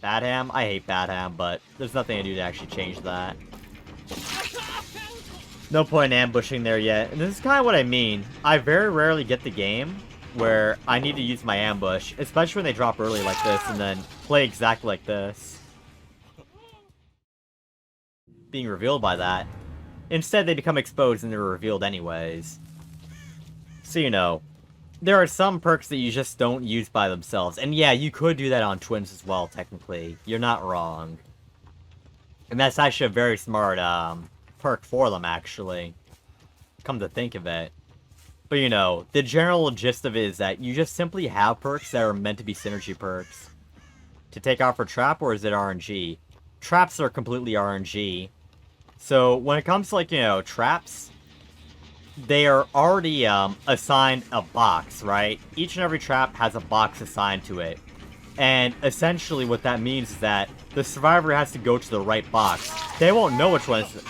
Badham? I hate Badham, but there's nothing I do to actually change that. No point in ambushing there yet. And this is kind of what I mean. I very rarely get the game where I need to use my ambush, especially when they drop early like this and then play exactly like this. Being revealed by that. Instead, they become exposed and they're revealed anyways. So, you know, there are some perks that you just don't use by themselves. And yeah, you could do that on twins as well, technically. You're not wrong. And that's actually a very smart perk for them, actually. Come to think of it. But, you know, the general gist of it is that you just simply have perks that are meant to be synergy perks. To take off for trap, or is it RNG? Traps are completely RNG. So, when it comes to, like, you know, traps, they are already assigned a box, right? Each and every trap has a box assigned to it. And essentially what that means is that the survivor has to go to the right box. They won't know which one is...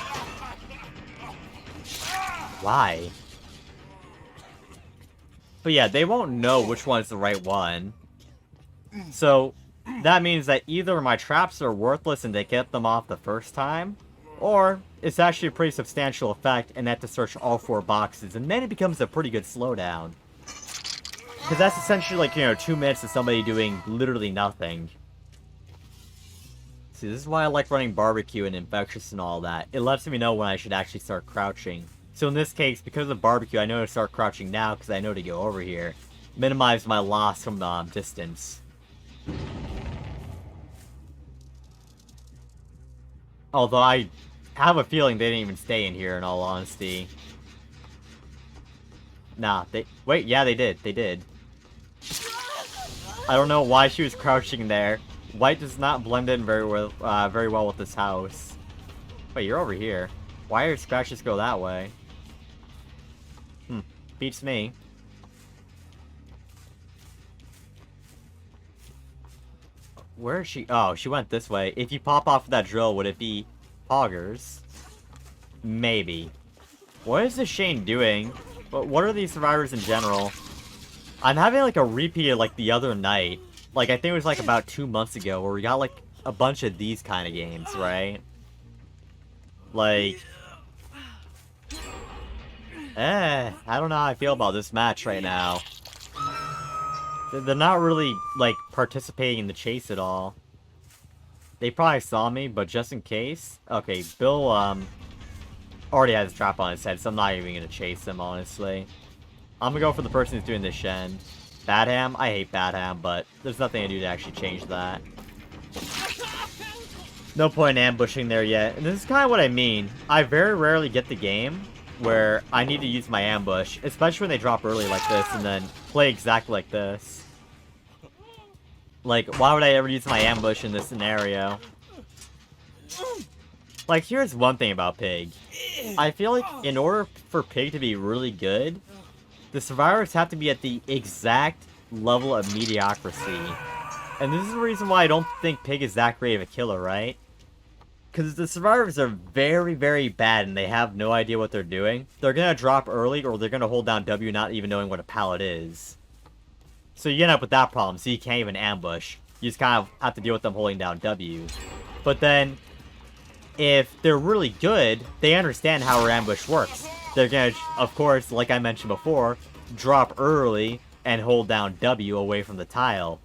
Why? But yeah, they won't know which one is the right one. So, that means that either my traps are worthless and they get them off the first time, or it's actually a pretty substantial effect and they have to search all 4 boxes, and then it becomes a pretty good slowdown. Because that's essentially like, you know, 2 minutes of somebody doing literally nothing. See, this is why I like running barbecue and infectious and all that. It lets me know when I should actually start crouching. So in this case, because of barbecue, I know to start crouching now because I know to go over here. Minimize my loss from distance. Although I have a feeling they didn't even stay in here, in all honesty. Nah, wait, yeah, they did. They did. I don't know why she was crouching there. White does not blend in very well with this house. Wait, you're over here. Why are scratches go that way? Beats me. Where is she? Oh, she went this way. If you pop off of that drill, would it be poggers? Maybe. What is this Shane doing? What are these survivors in general? I'm having like a repeat of like the other night. Like I think it was like about 2 months ago where we got like a bunch of these kind of games, right? Like... I don't know how I feel about this match right now. They're not really, like, participating in the chase at all. They probably saw me, but just in case... Okay, Bill, already has a trap on his head, so I'm not even gonna chase him, honestly. I'm gonna go for the person who's doing this Shen. Badham? I hate Badham, but there's nothing I do to actually change that. No point in ambushing there yet. And this is kind of what I mean. I very rarely get the game where I need to use my ambush, especially when they drop early like this and then play exactly like this. Like, why would I ever use my ambush in this scenario? Like, here's one thing about Pig. I feel like in order for Pig to be really good, the survivors have to be at the exact level of mediocrity. And this is the reason why I don't think Pig is that great of a killer, right? Because the survivors are very, very bad and they have no idea what they're doing. They're going to drop early or they're going to hold down W not even knowing what a pallet is. So you end up with that problem, so you can't even ambush. You just kind of have to deal with them holding down W. But then, if they're really good, they understand how our ambush works. They're going to, of course, like I mentioned before, drop early and hold down W away from the tile.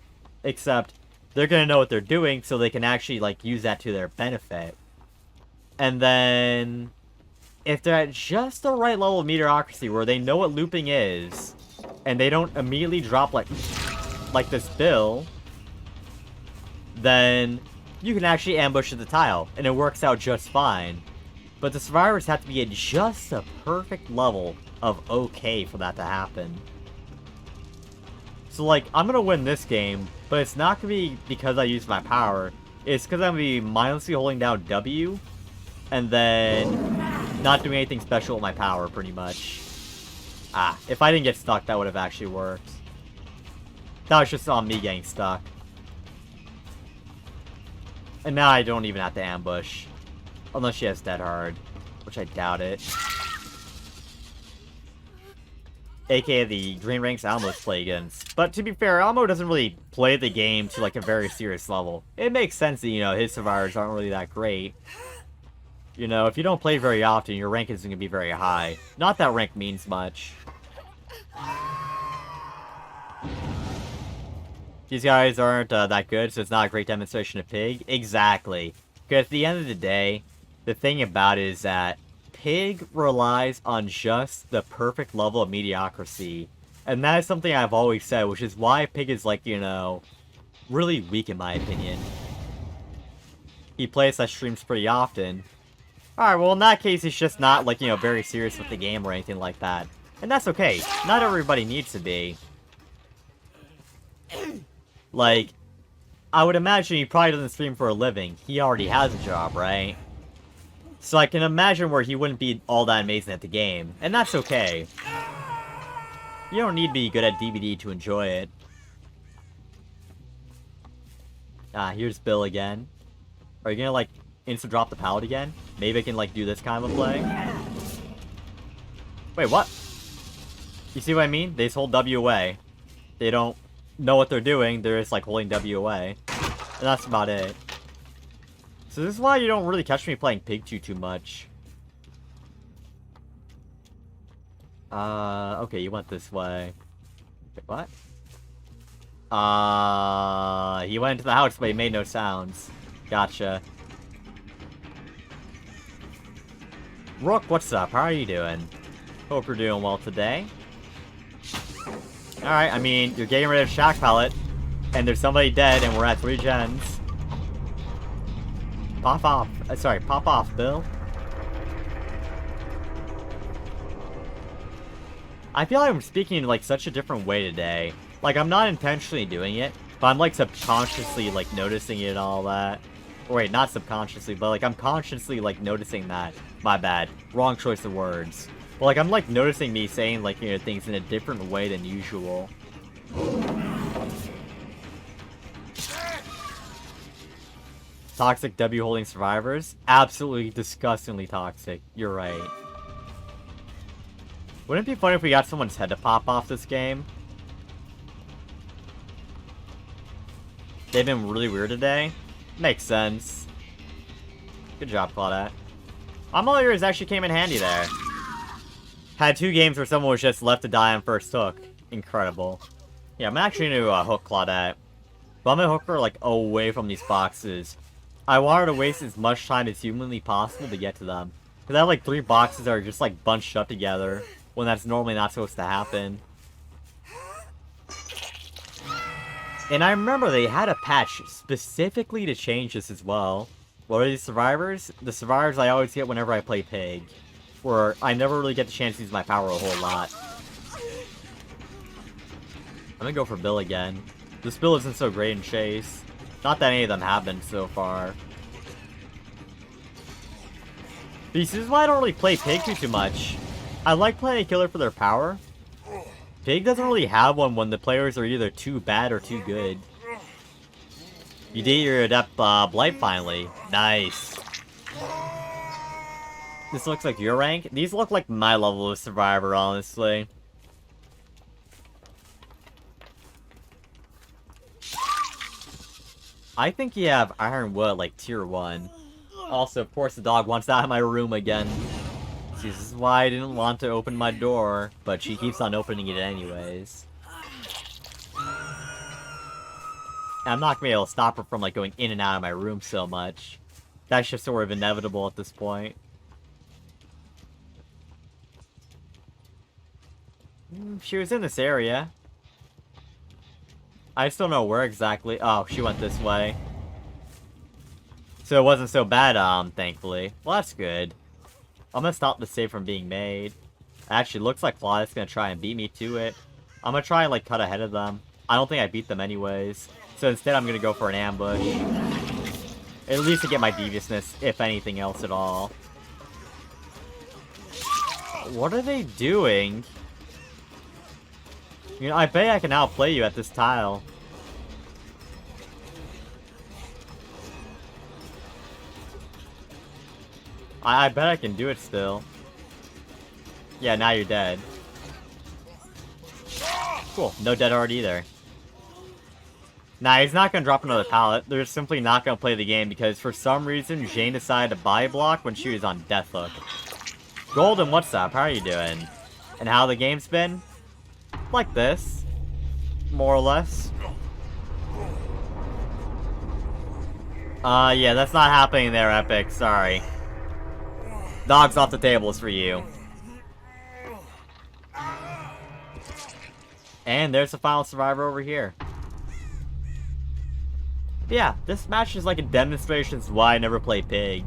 Except, they're going to know what they're doing, so they can actually, like, use that to their benefit. And then, if they're at just the right level of mediocrity, where they know what looping is, and they don't immediately drop, like this Bill, then you can actually ambush at the tile, and it works out just fine. But the survivors have to be at just a perfect level of okay for that to happen. So, like, I'm gonna win this game, but it's not gonna be because I use my power. It's because I'm gonna be mindlessly holding down W, and then not doing anything special with my power, pretty much. Ah, if I didn't get stuck, that would have actually worked. That was just on me getting stuck. And now I don't even have to ambush. Unless she has Dead Hard, which I doubt it. aka the Green Ranks Almos play against. But to be fair, Almo doesn't really play the game to like a very serious level. It makes sense that, you know, his survivors aren't really that great. You know, if you don't play very often, your rank isn't going to be very high. Not that rank means much. These guys aren't that good, so it's not a great demonstration of Pig. Exactly. Because at the end of the day, the thing about it is that Pig relies on just the perfect level of mediocrity. And that is something I've always said, which is why Pig is, like, you know, really weak in my opinion. He plays that streams pretty often. Alright, well in that case, he's just not, like, you know, very serious with the game or anything like that. And that's okay. Not everybody needs to be. Like, I would imagine he probably doesn't stream for a living. He already has a job, right? So I can imagine where he wouldn't be all that amazing at the game. And that's okay. You don't need to be good at DBD to enjoy it. Ah, here's Bill again. Are you gonna, like, instant drop the pallet again? Maybe I can, like, do this kind of a play? Wait, what? You see what I mean? They just hold W away. They don't know what they're doing, they're just like holding W away. And that's about it. So this is why you don't really catch me playing Pig too much. Okay, you went this way. Wait, what? He went into the house, but he made no sounds. Gotcha. Rook, what's up? How are you doing? Hope you're doing well today. Alright, I mean, you're getting rid of Shack Pallet, and there's somebody dead, and we're at 3 gens. Pop off. Sorry, pop off, Bill. I feel like I'm speaking in, like, such a different way today. Like, I'm not intentionally doing it, but I'm, like, subconsciously, like, noticing it and all that. Or wait, not subconsciously, but, like, I'm consciously, like, noticing that. My bad. Wrong choice of words. But, like, I'm, like, noticing me saying, like, you know, things in a different way than usual. Toxic W holding survivors? Absolutely disgustingly toxic. You're right. Wouldn't it be funny if we got someone's head to pop off this game? They've been really weird today. Makes sense. Good job, Claudette. All yours actually came in handy there. Had 2 games where someone was just left to die on first hook. Incredible. Yeah, I'm actually going to hook Claudette. But I'm going to hook her, like, away from these boxes. I want her to waste as much time as humanly possible to get to them. Because I have, like, 3 boxes that are just, like, bunched up together. When that's normally not supposed to happen. And I remember they had a patch specifically to change this as well. What are these survivors? The survivors I always get whenever I play Pig. Where I never really get the chance to use my power a whole lot. I'm gonna go for Bill again. This Bill isn't so great in Chase. Not that any of them have been so far. This is why I don't really play Pig too much. I like playing a killer for their power. Pig doesn't really have one when the players are either too bad or too good. You did your Adept Blight finally. Nice. This looks like your rank? These look like my level of Survivor, honestly. I think you have Ironwood, like, tier 1. Also, of course, the dog wants out of my room again. See, this is why I didn't want to open my door, but she keeps on opening it anyways. I'm not gonna be able to stop her from, like, going in and out of my room so much. That's just sort of inevitable at this point. She was in this area. I just don't know where exactly. Oh, she went this way. So it wasn't so bad, thankfully. Well, that's good. I'm gonna stop the save from being made. Actually, looks like Claudette's gonna try and beat me to it. I'm gonna try and, like, cut ahead of them. I don't think I beat them anyways. So instead, I'm gonna go for an ambush. At least to get my deviousness, if anything else at all. What are they doing? You know, I bet I can outplay you at this tile. I bet I can do it still. Yeah, now you're dead. Cool. No dead hard either. Nah, he's not gonna drop another pallet. They're simply not gonna play the game because for some reason Jane decided to buy block when she was on death hook. Golden, what's up? How are you doing? And how the game's been? Like this. More or less. Yeah, that's not happening there, Epic. Sorry. Dogs off the tables for you. And there's the final survivor over here. But yeah, this match is like a demonstration as to why I never play Pig.